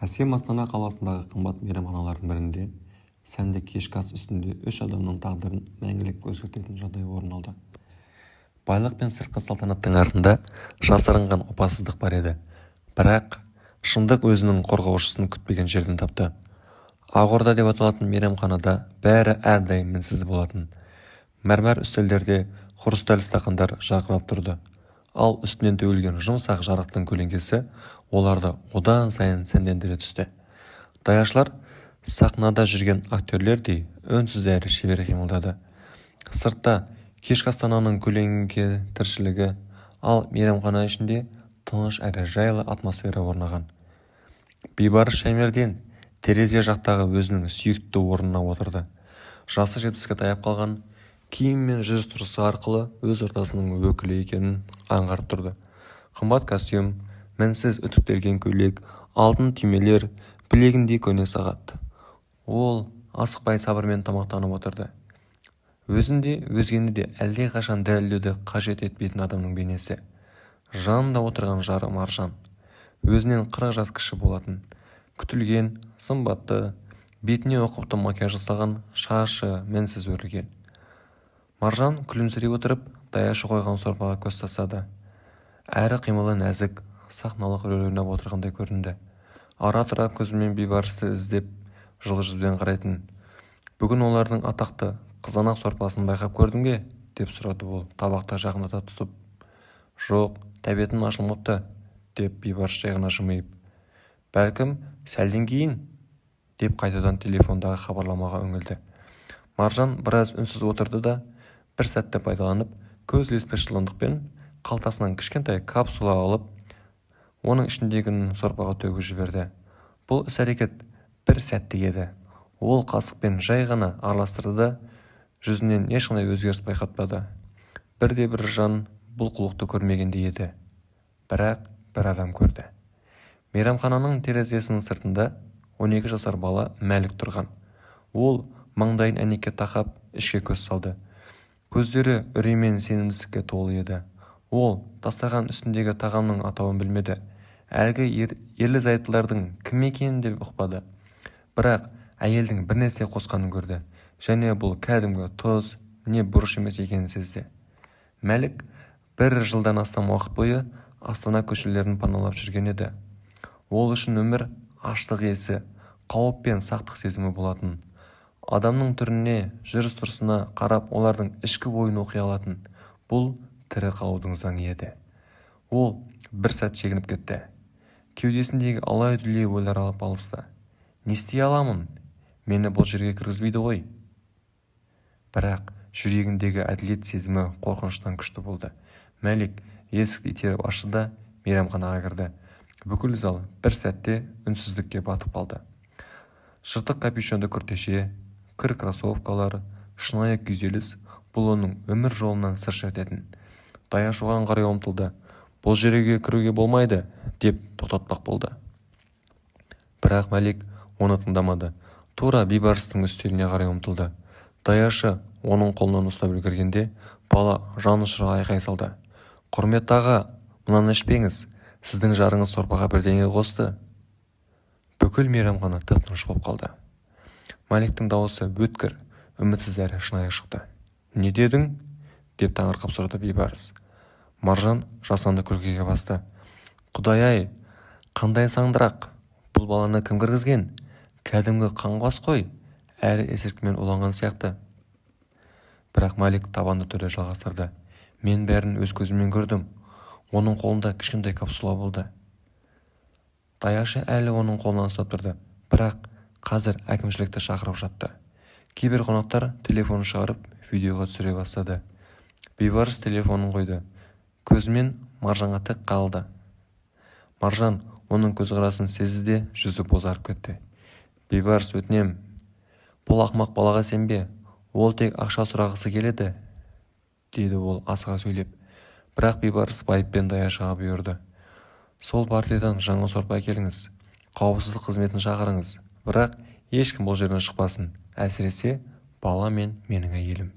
әсем Астана қаласындағы қымбат мейрамханалардың бірінде сәнді кешкі ас үстінде 3 адамның тағдырын мәңгілік өзгертетін жағдай орын алды. Байлық пен сыртқы салтанаттың артында жасырынған опасыздық бар еді. Бірақ шындық өзінің қорғаушысын күтпеген жерден тапты. Ақорда деп аталатын мейрамханада бәрі әрдайым мінсіз болатын. Мәрмәр үстелдерде хрусталь стақандар жарқырап тұрды. Ал үстінен төгілген жұмсақ жарықтың көлеңкесі оларды одан сайын сәндендіре түсті. Даяшылар сахнада жүрген актерлердей үнсіз әрі шебер қимылдады. Сыртта кешкі Астананың көлеңке тіршілігі, ал мейрамхана ішінде тыныш әрі жайлы атмосфера орнаған. Бейбарыс Шаймерден терезе жақтағы өзінің сүйікті орнына отырды. Жасы 70-ке таяп қалған, киім мен жүріс-тұрысы арқылы өз ортасының өкілі екенін аңғарып тұрды. Қымбат костюм, мінсіз үтіктелген көйлек, алтын түймелер, білегінде көне сағат. Ол асықпай сабырмен тамақтанып отырды. Өзінде, өзгені де әлдеқашан дәлелдеуді қажет етпейтін адамның бейнесі. Жанында отырған жары Маржан. Өзінен 40 жас кіші болатын. Күтілген, сымбатты, бетіне ұқыпты макияж жасаған, шашы мінсіз өрілген. Маржан күлімсірей отырып, даяшы қойған сорпаға көз тастады. Әрі қимылы нәзік, сахналық рөл ойнап отырғандай көрінді. Ара-тұра көзімен Бейбарысты іздеп, жылы жүзбен қарайтын. Бүгін олардың атақты қызанақ сорпасын байқап көрдің бе? Деп сұрады ол, табақта жақындата түсіп. Жоқ, тәбетім ашылмапты, деп Бейбарыс жай ғана жымиып. Бәлкім, сәлден кейін, деп қайтадан телефондағы хабарламаға үңілді. Маржан біраз үнсіз отырды да, бір сәтті пайдаланып, көз ілеспес жылындықпен қалтасынан кішкентай капсула алып, оның ішіндегінің сорпаға төгіп жіберді. Бұл іс-әрекет бір сәтті еді. Ол қасықпен жай ғана араластырды да, жүзінен ешқандай өзгеріс байқатпады. Бірде-бір жан бұл қулықты көрмегендей еді. Бірақ бір адам көрді. Мейрамхананың терезесінің сыртында 12 жасар бала Мәлік тұрған. Ол маңдайын әйнекке тақап ішке көз салды. Көздері үрей мен сенімсіздікке толы еді. Ол дастархан үстіндегі тағамның атауын білмеді. Әлгі ерлі-зайыптылардың кім екенін де ұқпады. Бірақ әйелдің бір нәрсе қосқанын көрді. Және бұл кәдімгі тұз, не бұрыш емес екенін сезді. Мәлік бір жылдан астам уақыт бойы Астана көшелерін паналап жүрген еді. Ол үшін өмір аштық есі, қауіп пен сақтық сезімі болатын. Адамның түріне, жүріс-тұрысына қарап олардың ішкі ойын оқи алатын. Бұл тірі қалудың заңы еді. Ол бір сәт шегініп кетті. Кеудесіндегі алай-дүлей ойлар алып алысты. Не істей аламын? Мені бұл жерге кіргізбейді ғой. Бірақ жүрегіндегі әділет сезімі қорқыныштан күшті болды. Мәлік есікті итеріп ашты да мейрамханаға кірді. Бүкіл зал бір сәтте үнсіздікке батып қалды. Жыртық капюшонды күртеше, кір кроссовкалар, шынайы күйзеліс бұл оның өмір жолынан сыр шертетін. Даяшы оған қарай ұмтылды. Бұл жерге кіруге болмайды, деп тоқтатпақ болды. Бірақ Мәлік оны тыңдамады. Тура Бейбарыстың үстеліне қарай ұмтылды. Даяшы оның қолынан ұстап үлгергенде бала жанұшыра айқай салды. Құрметті аға, мынаны ішпеңіз, сіздің жарыңыз сорпаға бірдеңе қосты. Бүкіл мейрамхана тып-тыныш болып қалды. Мәліктің дауысы өткір, үмітсіз әрі шынайы шықты. Не дедің? Деп таңырқап сұрады Бейбарыс. Маржан жасанды күлкіге басты. Құдай-ай, қандай саңдырақ, бұл баланы кім кіргізген? Кәдімгі қаңғыбас қой, әрі есірткімен уланған сияқты. Бірақ Мәлік табанды түрде жалғастырды. Мен бәрін өз көзіммен көрдім. Оның қолында кішкентай капсула болды. Даяшы әлі оның қолынан ұстап тұрды. Бірақ қазір әкімшілікті шақырып жатты. Кейбір қонақтар телефонын шығарып видеоға түсіре бастады. Бейбарыс телефонын қойды. Көзімен Маржанға тік қалды. Маржан оның көзқарасын сезді де жүзі бозарып кетті. Бейбарыс, өтінем, бұл ақымақ балаға сенбе. Ол тек ақша сұрағысы келеді, деді ол асыға сөйлеп. Бірақ Бейбарыс байыппен даяшыға бұйырды. Сол партиядан жаңа сорпа әкеліңіз. Қауіпсіздік қызметін шақырыңыз. Бірақ ешкім бұл жерден шықпасын. Әсіресе бала мен менің әйелім.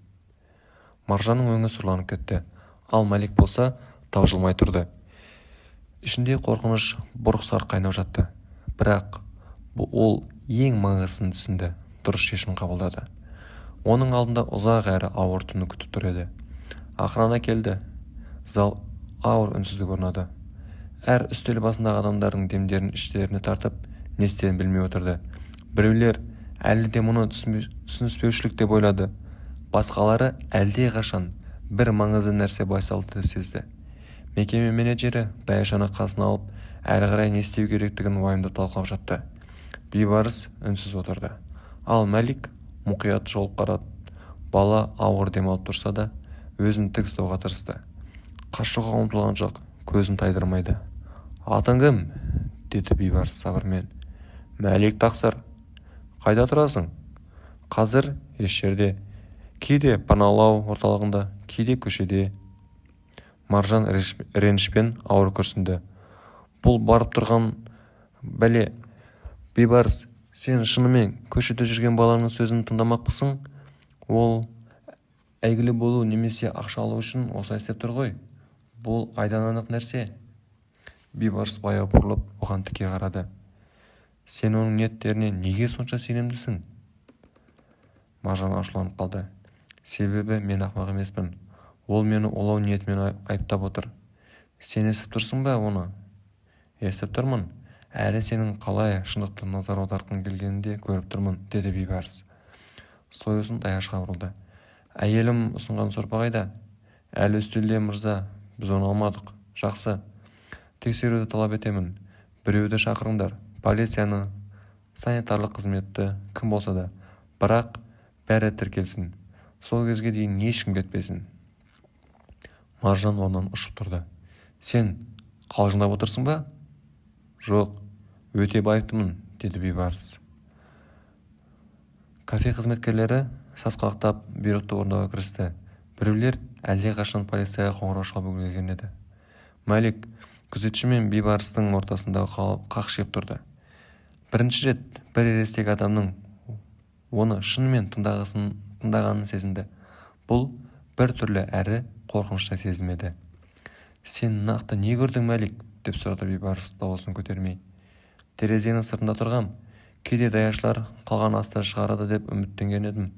Маржанның өңі сұрланып кетті. Ал Мәлік болса тапжылмай тұрды. Ішінде қорқыныш бұрқ-сарқ қайнап жатты. Бірақ Ол ең маңыздысын түсінді, дұрыс шешім қабылдады. Оның алдында ұзақ әрі ауыр түні күтіп тұр еді. Охрана келді. Зал ауыр үнсіздік орнады. Әр үстел басындағы адамдардың демдерін іштеріне тартып, не істерін білмей отырды. Біреулер әлі де мұны түсініспеушілік деп ойлады. Басқалары әлде қашан бір маңызды нәрсе байсалды деп сезді. Мекеме менеджері Даяшаны қасына алып, әрі қарай не істеу керектігін уайымдап талқылап жатты. Бейбарыс үнсіз отырды. Ал Мәлик мұқият шолып қарады. Бала ауыр демалып тұрса да, өзін тік ұстауға тырысты. Қашуға ұмтылған жоқ, көзін тайдырмайды. «Атың кім?» деді Бейбарыс сабырмен. «Мәлик Тақсыр». «Қайда тұрасың?» «Қазір еш жерде. Кейде паналау орталығында, кейде көшеде». Маржан ренішпен ауыр күрсінді. «Бұл барып тұрған бәле. Бейбарыс, сен шынымен көшеде жүрген баланың сөзін тыңдамақпысың? Ол әйгілі болу немесе ақша алу үшін осылай істеп тұр ғой. Бұл айдан анық нәрсе». Бейбарыс баяу бұрылып оған тіке қарады. «Сен оның ниеттеріне неге сонша сенімдісің?» Маржан ашуланып қалды. «Себебі мен ақымақ емеспін. Ол мені олау ниетімен айыптап отыр». «Сен естіп тұрсың ба оны?» «Естіп тұрмын. Әлі сенің қалай шындықты назар аударғың келгенін де көріп тұрмын», деді Бейбарыс. Сойысын Даяшқа бұрылды. «Әйелім ұсынған сорпа қайда?» «Әлі үстелде, мырза. Біз оны алмадық». «Жақсы. Тексеруді талап етемін. Біреуді шақырыңдар. Полицияны, санитарлық қызметті, кім болса да. Бірақ бәрі тіркелсін. Сол кезге дейін ешкім кетпесін». Маржан орнынан ұшып тұрды. «Сен қалжыңдап отырсың ба?» «Жоқ, өте байыптымын», деді Бейбарыс. Кафе қызметкерлері сасқалақтап бұйрықты орындауға кірісті. Біреулер әлде қашан полицияға қоңырау шалып үлгерген еді. Мәлик күзетші мен Бейбарыстың ортасында қақшиып тұрды. Бірінші рет бір ересек адамның оны шынымен тыңдағанын сезінді. Бұл бір түрлі әрі қорқынышты сезім еді. «Сен нақты не көрдің, Мәлик?» деп сұрады Бейбарыс дауысын көтермей. «Терезенің сыртында тұрғам. Кейде даяшылар қалған асты шығарады деп үміттенген едім.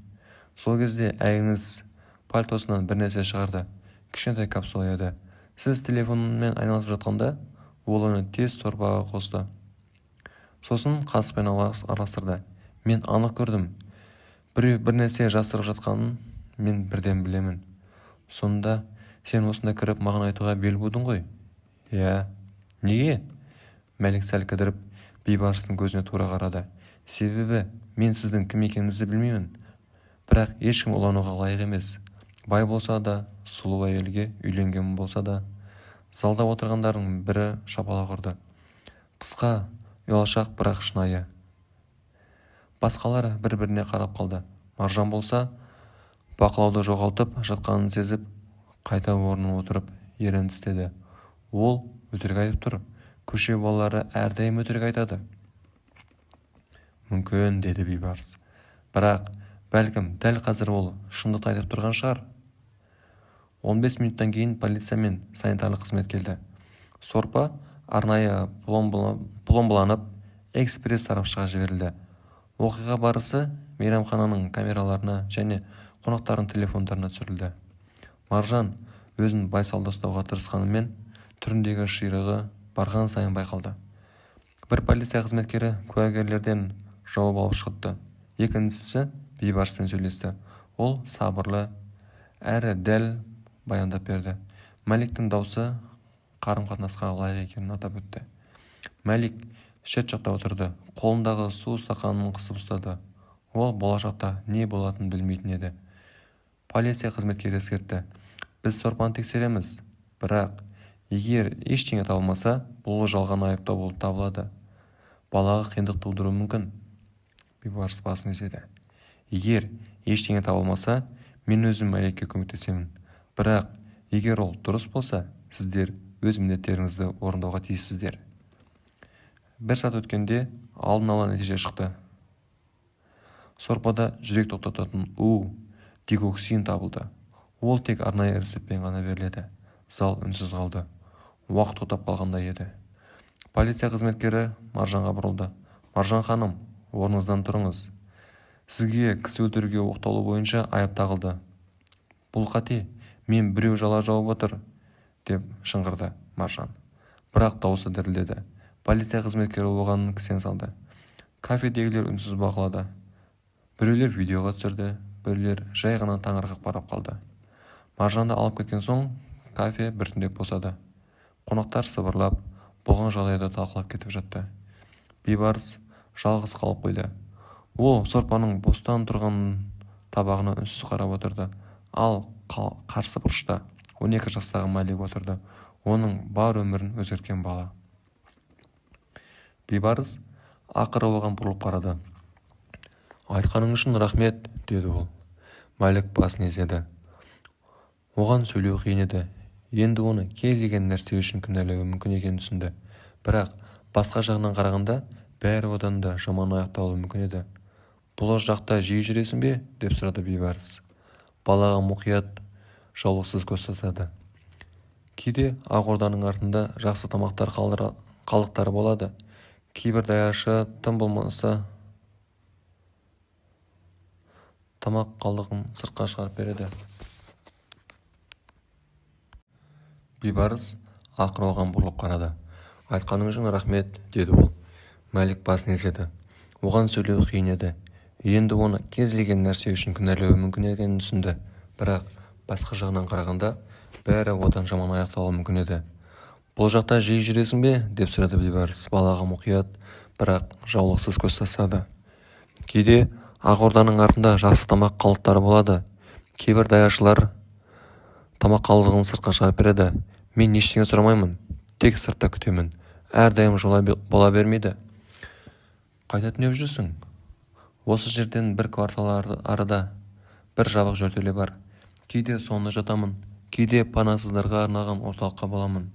Сол кезде әйіңіз пальтосынан бір нәрсе шығарды. Кішкентай капсула еді. Сіз телефонмен айналысып жатқанда, ол оны тез сорпаға қосты. Сосын қасықпен араластырды. Мен анық көрдім. Біреу бір нәрсе жасырып жатқанын мен бірден білемін. Сонда сен осында кіріп маған айтуға бел будың ғой?» «Иә». «Неге?» Мәлик сәл кідіріп Бейбарыстың көзіне тура қарады. «Себебі мен сіздің кім екеніңізді білмеймін. Бірақ ешкім улануға лайық емес. Бай болса да, сұлу әйелге үйленген болса да». Залда отырғандардың бірі шапалақ ұрды. Қысқа, ұялшақ, бірақ шынайы. Басқалар бір-біріне қарап қалды. Маржан болса, бақылауды жоғалтып жатқанын сезіп, қайта орнына отырып, ерін тістеді. «Ол өтірік айтып тұр. Көше балалары әрдайым өтірік айтады». «Мүмкін», деді Бейбарыс. «Бірақ бәлкім дәл қазір ол шындықты айтып тұрған шығар». 15 минуттан кейін полиция мен санитарлық қызмет келді. Сорпа арнайы пломбаланып, экспресс сарапшыға жіберілді. Оқиға барысы мейрамхананың камераларына және қонақтардың телефондарына түсірілді. Маржан өзін байсалды ұстауға тырысқанымен, түріндегі ширығы барған сайын байқалды. Бір полиция қызметкері куәгерлерден жауап алып шықты. Екіншісі Бейбарыспен сөйлесті. Ол сабырлы әрі дәл баяндап берді. Мәликтің даусы қарым-қатынасқа лайық екенін атап өтті. Мәлик шет жақта отырды. Қолындағы су стақанын қысып ұстады. Ол болашақта не болатынын білмейтін еді. Полиция қызметкері ескертті. «Біз сорпаны тексереміз. Бірақ егер ештеңе табылмаса, бұл жалған айыптау болып табылады. Балаға қиындық тудыруы мүмкін». Бейбарыс басын изеді. «Егер ештеңе табылмаса, мен өзім Мәликке көмектесемін. Бірақ егер ол дұрыс болса, сіздер өз міндеттеріңізді орындауға тиіссіздер». Бір сағат өткенде алдын ала нәтиже шықты. Сорпада жүрек тоқтататын дигоксин табылды. Ол тек арнайы рецептпен ғана беріледі. Зал үнсіз қалды. Уақыт тоқтап қалғандай еді. Полиция қызметкері Маржанға бұрылды. Маржан ханым, орныңыздан тұрыңыз. Сізге кісі өлтіруге оқталу бойынша айып тағылды. Бұл қате, мен біреу жала жауып отыр, деп шыңғырды Маржан. Бірақ дауысы дірілдеді. Полиция қызметкері оған кісен салды. Кафедегілер үнсіз бақылады. Біреулер видеоға түсірді, біреулер жай ғана таңырқап қарап қалды. Маржанды алып кеткен соң кафе біртіндеп босады. Қонақтар сыбырлап, болған жағдайды талқылап кетіп жатты. Бейбарыс жалғыз қалып қойды. Ол сорпаның бостан тұрған табағына үнсіз қарап отырды. Ал қарсы бұрышта 12 жастағы Мәлик отырды. Оның бар өмірін өзгерткен бала. Бейбарыс ақыры оған бұрылып қарады. Айтқаның үшін рахмет, деді ол. Мәлик басын изеді. Оған сөйлеу қиын еді. Енді оны кез келген нәрсе үшін кінәлауы мүмкін екенін түсінді. Бірақ басқа жағынан қарағанда бәрі одан да жаман аяқталуы мүмкін еді. Бұл жақта жиі жүресің бе? Деп сұрады Бейбарыс. Балаға мұқият, жаулықсыз көз тастады. Кейде Ақорданың артында жақсы тамақтар қалдықтары болады. Кейбір даяшы тым болмаса тамақ қалдығын сыртқа шығарып береді. Бейбарыс ақыры оған бұрылып қарады. Айтқаның үшін рахмет, деді ол. Мәлик басын изеді. Оған сөйлеу қиын еді. Енді оны кез келген нәрсе үшін кінәлауы мүмкін екенін түсінді. Бірақ басқа жағынан қарағанда бәрі одан жаман аяқталуы мүмкін еді. Бұл жақта жиі жүресің бе? Деп сұрады Бейбарыс. Балаға мұқият, бірақ жаулықсыз көз тастады. Кейде Ақорданың артында жақсы тамақ қалдықтары болады. Кейбір даяшылар тамақ қалдығын сыртқа шығарып береді. Мен ештеңе сұрамаймын, тек сыртта күтемін. Әрдайым жола бола бермейді. Қайда түнеп жүрсің? Осы жерден бір квартал арада бір жабық жертөле бар. Кейде сонда жатамын, кейде панасыздарға арнаған орталыққа боламын.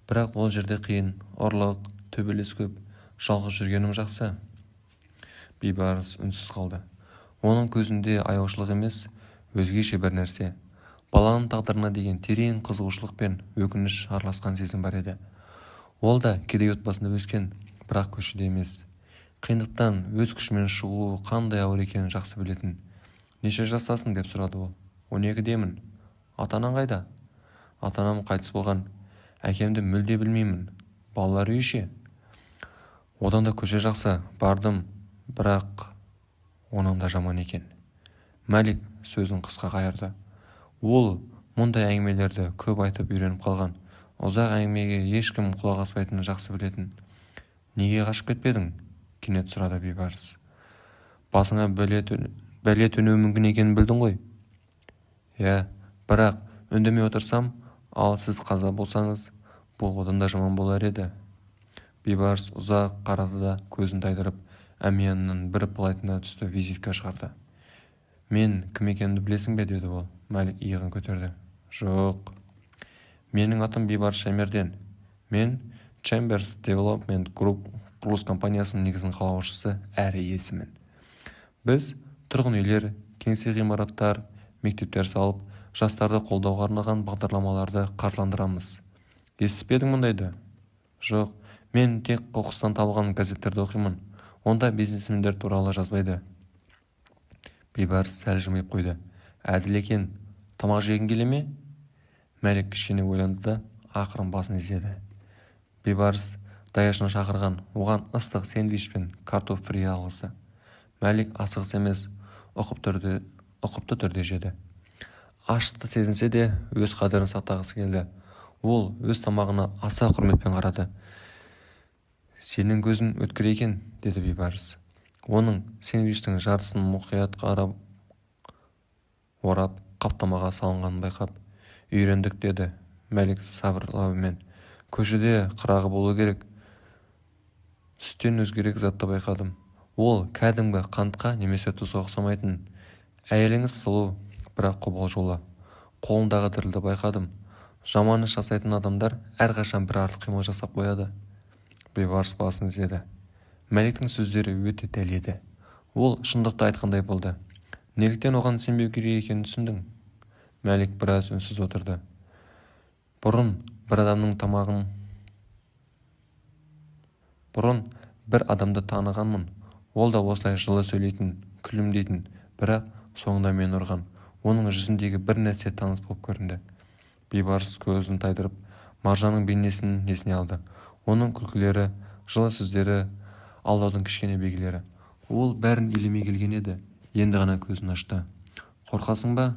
Бірақ ол жерде қиын, ұрлық, төбелес көп. Жалғыз жүргенім жақсы. Бейбарыс үнсіз қалды. Оның көзінде аяушылық емес, өзгеше бір нәрсе. Баланың тағдырына деген терең қызығушылық пен өкініш араласқан сезім бар еді. Ол да кедей отбасында өскен, бірақ көшеде емес. Қиындықтан өз күшімен шығу қандай ауыр екенін жақсы білетін. Неше жастасың? Деп сұрады ол. 12-демін. Ата-анаң қайда? Ата-анам қайтыс болған. Әкемді мүлде білмеймін. Балалар үйі ше? Одан да көше жақсы. Бардым, бірақ онан да жаман екен. Мәлик сөзін қысқа қайырды. Ол мұндай әңгімелерді көп айтып үйреніп қалған. Ұзақ әңгімеге ешкім құлақ аспайтынын жақсы білетін. Неге қашып кетпедің? Кенет сұрады Бейбарыс. Басыңа бәле төнуі мүмкін екенін білдің ғой. Иә, бірақ үндемей отырсам, ал сіз қаза болсаңыз, бұл одан да жаман болар еді. Бейбарыс ұзақ қарады да көзін тайдырып, әмиянның бір платина түсті визитка шығарды. Мен кім екенімді білесің бе? Деді ол. Мәлик иығын көтерді. Жоқ. Менің атым Бейбарыс Шаймерден. Мен Chambers Development Group құрылыс компаниясының негізін қалаушысы әрі иесімін. Біз тұрғын үйлер, кеңсе ғимараттар, мектептер салып, жастарды қолдауға арналған бағдарламаларды қаржыландырамыз. Естіп пе едің мұндайды? Жоқ, мен тек қоқыстан табылған газеттерді оқимын. Онда бизнесмендер туралы жазбайды. Бейбарыс сәл жымиып қойды. Әділ екен. Тамақ жегің келе ме? Мәлик кішкене ойланды да ақырын басын изеді. Бейбарыс даяшыны шақырған, оған ыстық сэндвич пен картоп фри алғысы. Мәлик асығыс емес, ұқыпты түрде жеді. Аштықты сезінсе де өз қадірін сақтағысы келді. Ол өз тамағына аса құрметпен қарады. Сенің көзің өткір екен, деді Бейбарыс. Оның сэндвичтің жартысын мұқият қарап орап, қаптамаға салынғанын байқап. Үйрендік, деді Мәлик сабырлаумен. Көшеде қырағы болу керек. Түстен өзгерек затты байқадым. Ол кәдімгі қантқа немесе тұзға ұқсамайтын. Әйеліңіз сұлу, бірақ қобалжулы. Қолындағы дірілді байқадым. Жаман іс жасайтын адамдар әрқашан бір артық қимыл жасап қояды. Бейбарыс басын изеді. Мәликтің сөздері өте дәл еді. Ол шындықты айтқандай болды. Неліктен оған сенбеу керек екенін түсіндің? Мәлик біраз үнсіз отырды. Бұрын бір бір адамды танығанмын. Ол да осылай жылы сөйлейтін, күлімдейтін, бірақ соңында мені ұрған. Оның жүзіндегі бір нәрсе таныс болып көрінді. Бейбарыс көзін тайдырып, Маржанның бейнесін есіне алды. Оның күлкілері, жылы сөздері, алдаудың кішкене белгілері. Ол бәрін елемей келген еді. Енді ғана көзін ашты. Қорқасың ба?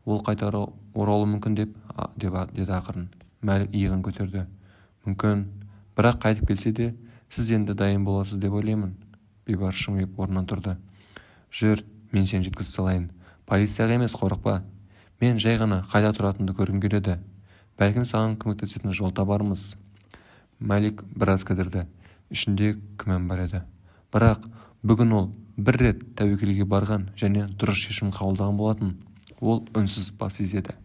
Ол қайта оралуы мүмкін деді ақырын. Мәлік иығын көтерді. Мүмкін, бірақ қайтып келсе де, сіз енді дайын боласыз деп ойлаймын. Бейбарыс жымиып орнынан тұрды. Жүр, мен сені жеткізіп салайын. Полицияға емес, қорықпа. Мен жай ғана қайда тұратынды көргім келеді. Бәлкім саған көмектесетін жол табармыз. Мәлик біраз кідірді. Ішінде күмән бар еді. Бірақ бүгін ол бір рет тәуекелге барған және дұрыс шешім қабылдаған болатын. Ол үнсіз бас изеді.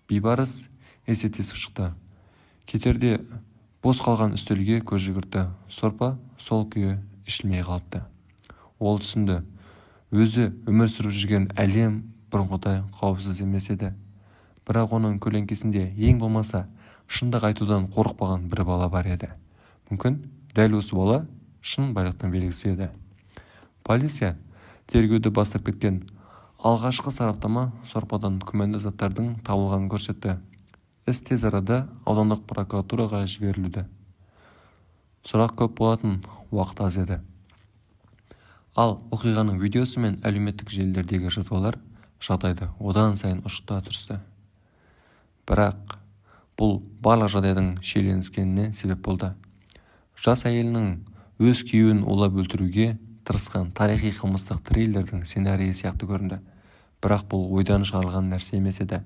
Бейбарыс есептесіп шықты. Кетерде бос қалған үстелге көз жүгіртті. Сорпа сол күйі ішілмей қалыпты. Ол түсінді. Өзі өмір сүріп жүрген әлем бұрынғыдай қауіпсіз емес еді. Бірақ оның көлеңкесінде ең болмаса шындық айтудан қорықпаған бір бала бар еді. Мүмкін дәл осы бала шын байлықтың белгісі еді. Полиция тергеуді бастап кеткен. Алғашқы сараптама сорпадан күмәнді заттардың табылғанын көрсетті. Іс тез арада аудандық прокуратураға жіберілді. Сұрақ көп болатын, уақыт аз еді. Ал оқиғаның видеосы мен әлеуметтік желілердегі жазбалар жағдайды одан сайын ушықта түсті. Бірақ бұл барлық жағдайдың шиеленіскеніне себеп болды. Жас әйелінің өз күйеуін улап өлтіруге тырысқан тарихи қылмыстық триллердің сценарийі сияқты көрінді. Бірақ бұл ойдан шығарылған нәрсе емес еді.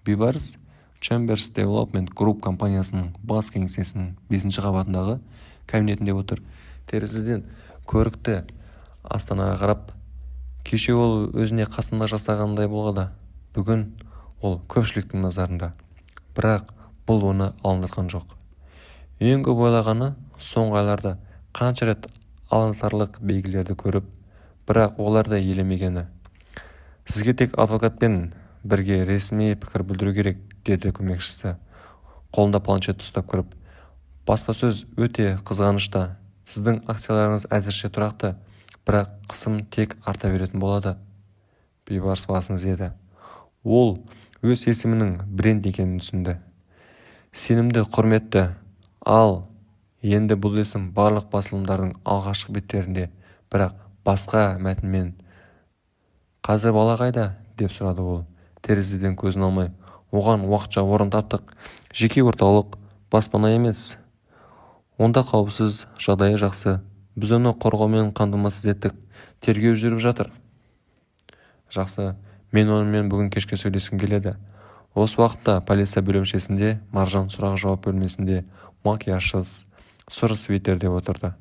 Бейбарыс Chambers Development Group компаниясының бас кеңсесінің 5-ші қабатындағы кабинетінде отыр. Терезеден көрікті Астанаға қарап, кеше ол өзіне қасында жасағандай болғанда, бүгін ол көпшіліктің назарында. Бірақ бұл оны алаңдатқан жоқ. Ең көп ойлағаны соңғы айларда қанша рет алаңдатарлық белгілерді көріп, бірақ оларды елемегені. Сізге тек адвокатпен бірге ресми пікір білдіру керек, деді көмекшісі, қолында планшет ұстап кіріп. Баспасөз өте қызғанышта. Сіздің акцияларыңыз әзірше тұрақты, бірақ қысым тек арта беретін болады. Бейбарыс басын изеді. Ол өз есімінің бренд екенін түсінді. Сенімді, құрметті. Ал енді бұл есім барлық басылымдардың алғашқы беттерінде, бірақ басқа мәтінмен. Қазір бала қайда? Деп сұрады ол. Терезеден көзін алмай. Оған уақытша орын таптық. Жеке орталық, баспана емес. Онда қауіпсіз, жағдайы жақсы. Біз оны қорғаумен қамтамасыз еттік. Тергеу жүріп жатыр. Жақсы, мен онымен бүгін кешке сөйлескім келеді. Осы уақытта полиция бөлімшесінде Маржан сұрақ жауап бөлмесінде макияжсыз, сұр свитерде отырды.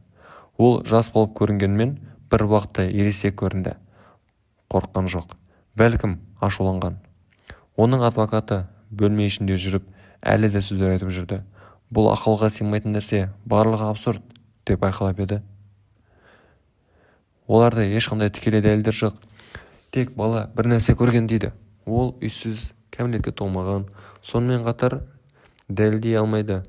Ол жас болып көрінгенмен бір уақытта ересек көрінді. Қорыққан жоқ. Бәлкім ашуланған. Оның адвокаты бөлме ішінде жүріп, әлі де сөздер айтып жүрді. Бұл ақылға сыймайтын нәрсе, барлығы абсурд, деп айқайлап еді. Оларда ешқандай тікелей дәлелдер жоқ. Тек бала бір нәрсе көрген дейді. Ол үйсіз, кәмелетке толмаған, сонымен қатар дәлелдей алмайды.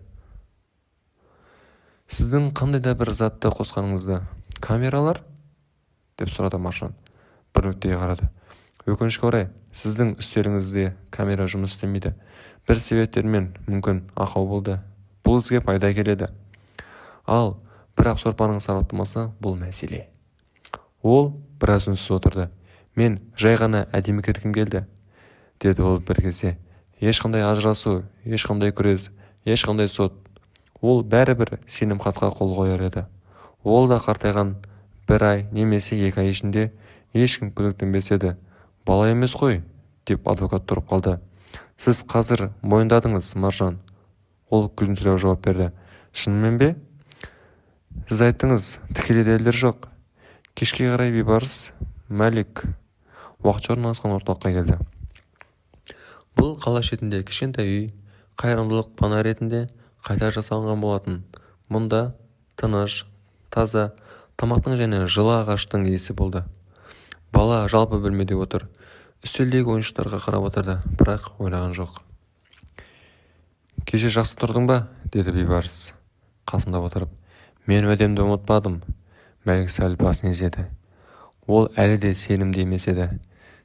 Сіздің қандай да бір затты қосқаныңызды. Камералар? Деп сұрады Маржан. Бір нүктеге қарады. Өкінішке орай, сіздің үстеліңізде камера жұмыс істемейді. Бір себептермен мүмкін ақау болды. Бұл сізге пайда келеді. Ал бірақ сорпаның сараптамасы бұл мәселе. Ол біраз үнсіз отырды. Мен жай ғана әдемі кеткім келді, деді ол бір кезде. Ешқандай ажырасу, ешқандай күрес, ешқандай сот. Ол бәрібір сенімхатқа қол қояр еді. Ол да қартайған 1 ай немесе 2 ай ішінде ешкім күдіктенбес еді. Бала емес қой, деп адвокат тұрып қалды. Сіз қазір мойындадыңыз, Маржан. Ол күлімсіреп жауап берді. Шынымен бе? Сіз айттыңыз, тікелей дәлелдер жоқ. Кешке қарай Бейбарыс Мәлик уақытша орналасқан орталыққа келді. Бұл қала шетінде кішкентай үй, қайырымдылық пана ретінде қайта жасалған болатын. Мұнда тыныш, таза, тамақтың және жылы ағаштың иісі болды. Бала жалпы бөлмеде отыр. Үстелдегі ойыншықтарға қарап отырды, бірақ ойлаған жоқ. Кеше жақсы тұрдың ба? Деді Бейбарыс қасында отырып. Мен уәдемді ұмытпадым. Мәлік сәл басын изеді. Ол әлі де сенімді емес еді.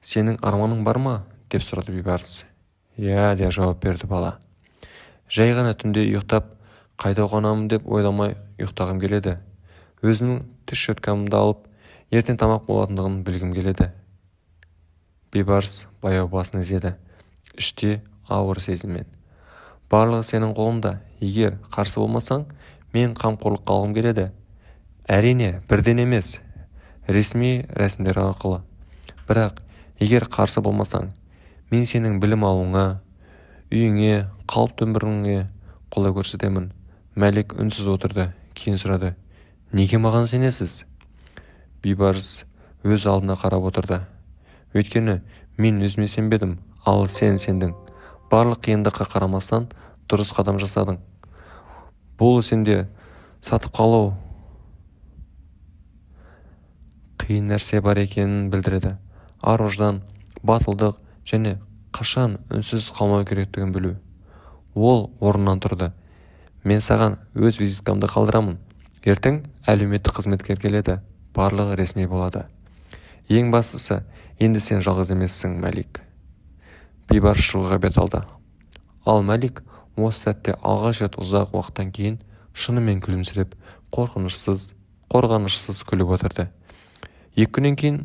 Сенің арманың бар ма? Деп сұрады бейбарыс. Иә, деп жауап берді бала. Жай ғана түнде ұйықтап, қайда қонамын деп ойламай ұйықтағым келеді. Өзімнің түс щеткамды алып, ертең тамақ болатындығын білгім келеді. Бейбарыс баяу басын изеді. Іште ауыр сезіммен. Барлығы сенің қолыңда. Егер қарсы болмасаң, мен қамқорлыққа алғым келеді. Әрине, бірден емес, ресми рәсімдер арқылы. Бірақ егер қарсы болмасаң, мен сенің білім алуыңа, үйіңе, қалыпты өміріңе қолдау көрсетемін. Мәлік үнсіз отырды, кейін сұрады. Неге маған сенесіз? Бейбарыс өз алдына қарап отырды. Өйткені мен өзіме сенбедім, ал сен сендің. Барлық қиындыққа қарамастан дұрыс қадам жасадың. Бұл сенде сатып қалу қиын нәрсе бар екенін білдіреді. Ар-ождан, батылдық және қашан үнсіз қалмау керектігін білу. Ол орнынан тұрды. Мен саған өз визиткамды қалдырамын. Ертең әлеуметтік қызметкер келеді. Барлығы ресми болады. Ең бастысы, енді сен жалғыз емессің, Мәлик. Бейбарыс шығуға бет алды. Ал Мәлик осы сәтте алғаш рет ұзақ уақыттан кейін шынымен күлімсіреп, қорғанышсыз күліп отырды. 2 күннен кейін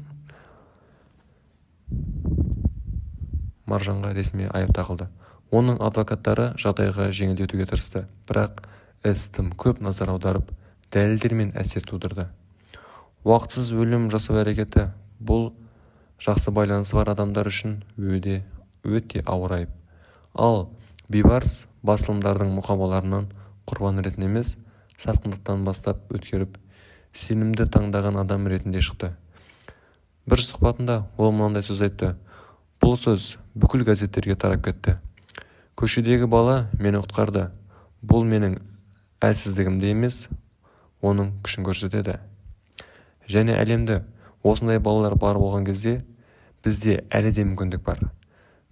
Маржанға ресми айып тағылды. Оның адвокаттары жағдайға жеңілдетуге тырысты, бірақ іс тым көп назар аударып, дәлелдер мен әсер тудырды. Уақытсыз өлім жасау әрекеті бұл жақсы байланысы бар адамдар үшін өте ауыр айып. Ал бейбарыс басылымдардың мұқабаларынан құрбан ретінде емес, сатқындықтан бастап өткеріп, сенімді таңдаған адам ретінде шықты. Бір сұхбатында ол мынандай сөз айтты. Бұл сөз бүкіл газеттерге тарап кетті. Көшедегі бала мені құтқарды. Бұл менің әлсіздігімді емес, оның күшін көрсетеді. Және әлемде осындай балалар бар болған кезде бізде әлі де мүмкіндік бар.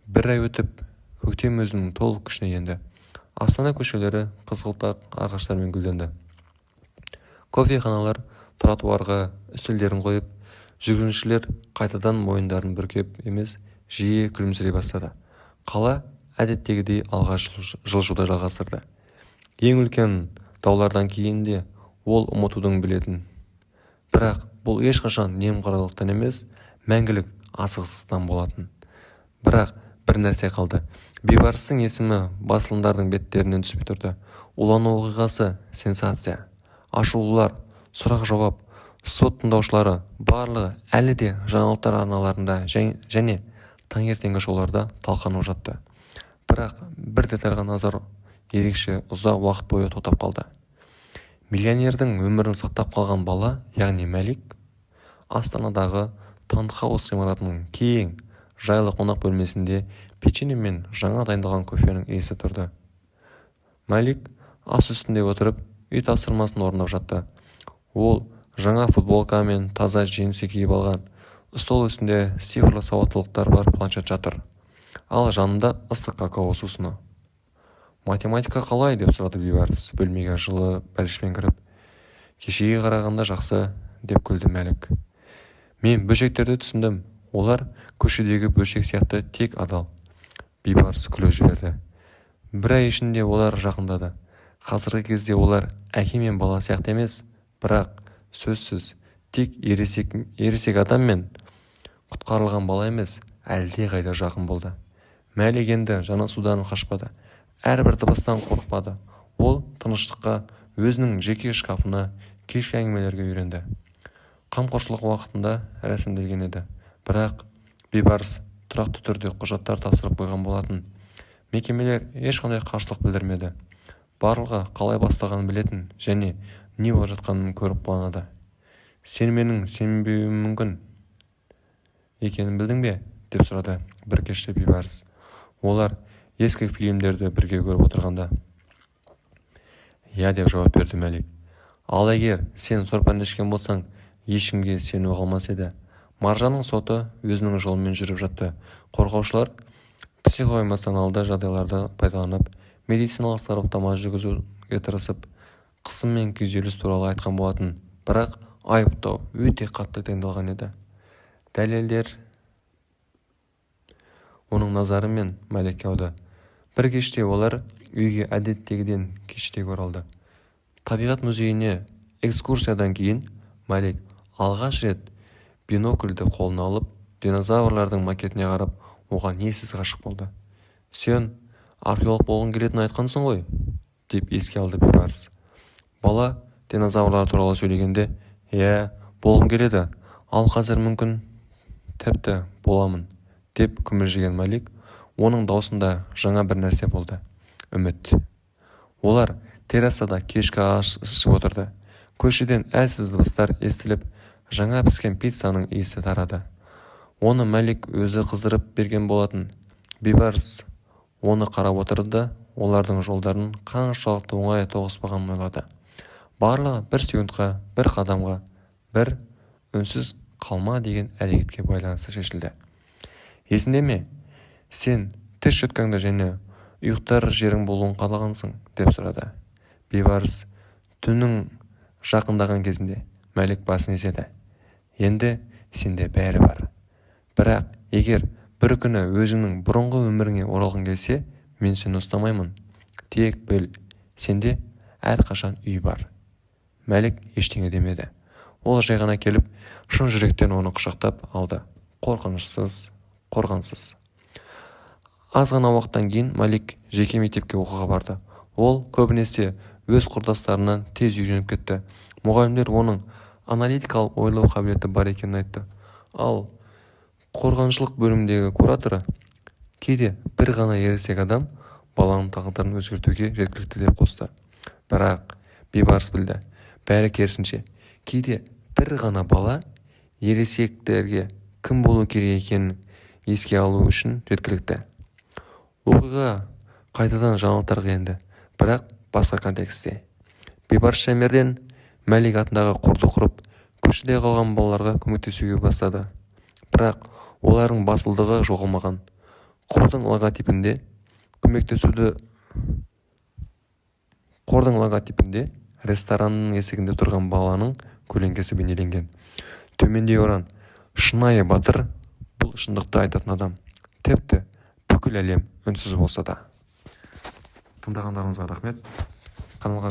Бір ай өтіп, көктем өзінің толық күшіне енді. Астана көшелері қызғылтақ ағаштармен гүлденді. Кофеханалар тротуарға үстелдерін қойып, жүргіншілер қайтадан мойындарын бүркеп емес, жиі күлімсірей бастады. Қала әдеттегідей алға жылжуды жалғастырды. Ең үлкен даулардан кейін де ол ұмытудың білетін. Бірақ бұл ешқашан немқұрайлықтан емес, мәңгілік асығыстықтан болатын. Бірақ бір нәрсе қалды. Бейбарыстың есімі басылымдардың беттерінен түспей тұрды. Улану оқиғасы сенсация. Ашулылар, сұрақ-жауап, сот тыңдаушылары барлығы әлі де жаңалықтар арналарында және таңертеңгі шоуларда талқыланып жатты. Бірақ бір детальға назар ерекше ұзақ уақыт бойы тоқтап қалды. Миллионердің өмірін сақтап қалған бала, яғни Мәлик, Астанадағы Таунхаус ғимаратының кең, жайлы қонақ бөлмесінде печенье мен жаңа дайындалған кофенің иісі тұрды. Мәлик ас үстінде отырып, үй тапсырмасын орындап жатты. Ол жаңа футболка мен таза джинсы киіп алған. Стол үстінде цифрлы сауаттылықтар бар планшет жатыр. Ал жанында ыстық какао сусыны. Математика қалай, деп сұрады бейбарыс, бөлмеге жылы бәлішпен кіріп. Кешеге қарағанда жақсы, деп күлді Мәлік. Мен бөлшектерді түсіндім. Олар көшедегі бөлшек сияқты тек адал. Бейбарыс күліп жіберді. Бір ай ішінде олар жақындады. Қазіргі кезде олар әке мен бала сияқты емес, бірақ сөзсіз тек ересек адам мен құтқарылған бала емес, әлде қайда жақын болды. Мәлик енді жанасудан қашпады. Әрбір дыбыстан қорықпады. Ол тыныштыққа, өзінің жеке шкафына, кешкі әңгімелерге үйренді. Қамқоршылық уақытында рәсімделген еді. Бірақ бейбарыс тұрақты түрде құжаттар тапсырып қойған болатын. Мекемелер ешқандай қарсылық білдірмеді. Барлығы қалай бастағанын білетін және не болып жатқанын көріп қуанады. Сен менің сенбеуім мүмкін екенін білдің бе? Деп сұрады бір кеште бейбарыс. Олар ескі фильмдерді бірге көріп отырғанда. Я, деп жауап берді Мәлик. Ал егер сен сорпаны ішкен болсаң, ешкімге сену қалмас еді. Маржанның соты өзінің жолымен жүріп жатты. Қорғаушылар психоэмоционалды жағдайларды пайдаланып, медициналық сараптама жүргізуге тырысып, қысым мен күйзеліс туралы айтқан болатын, бірақ айыптау өте қатты тыңдалған еді. Дәлелдер оның назары мен Мәликке ауды. Бір кеште олар үйге әдеттегіден кештеу оралды. Табиғат музейіне экскурсиядан кейін Мәлик алғаш рет бинокльді қолына алып, динозаврлардың макетіне қарап, оған ессіз ғашық болды. «Сен археолог болғың келетінін айтқансың ғой?» деп еске алды бейбарыс. Бала динозаврлар туралы сөйлегенде, болғым келеді, ал қазір мүмкін тіпті боламын, деп күмілжіген Мәлик. Оның даусында жаңа бір нәрсе болды. Үміт. Олар террасада кешкі ас ішіп отырды. Көшеден әлсіз дыбыстар естіліп, жаңа піскен пиццаның иісі тарады. Оны Мәлик өзі қыздырып берген болатын. Бейбарыс оны қарап отырды, олардың жолдарын қаншалықты оңай тоғыспағанын ойлады. Барлығы бір секундқа, бір қадамға, бір үнсіз қалма деген әрекетке байланысты шешілді. «Есіңде ме? Сен тіс шөткаңды және ұйықтар жерің болуын қалағансың?» деп сұрады. Бейбарыс түннің жақындаған кезінде Мәлик басын изеді. «Енді сенде бәрі бар. Бірақ егер бір күні өзіңнің бұрынғы өміріңе оралғың келсе, мен сені ұстамаймын. Тек біл, сенде әрқашан үй бар». Мәлик ештеңе демеді. Ол жай ғана келіп, шын жүректен оны құшақтап алды. Қорғансыз. Аз ғана уақыттан кейін Мәлик жеке мектепке оқуға барды. Ол көбінесе өз құрдастарынан тез үйреніп кетті. Мұғалімдер оның аналитикалық ойлау қабілеті бар екенін айтты. Ал қорғаншылық бөлімдегі кураторы кейде бір ғана ересек адам баланың тағдырын өзгертуге жеткілікті деп қосты. Бірақ бейбарыс білді, бәрі керісінше. Кейде бір ғана бала ересектерге кім болу керек екенін еске алу үшін жеткілікті. Оқиға қайтадан жаңалықтарға енді, бірақ басқа контекстте. Бейбарыс шаймерден Мәлик атындағы қорды құрып, көшеде қалған балаларға көмектесуге бастады. Бірақ олардың батылдығы жоғалмаған. Қордың логотипінде ресторанның есігінде тұрған баланың көлеңкесі бейнеленген. Төменде оран, шынайы батыр, бұл шындықты айтатын адам. Тіпті бүкіл әлем үнсіз болса да. Тыңдағандарыңызға рахмет. Каналға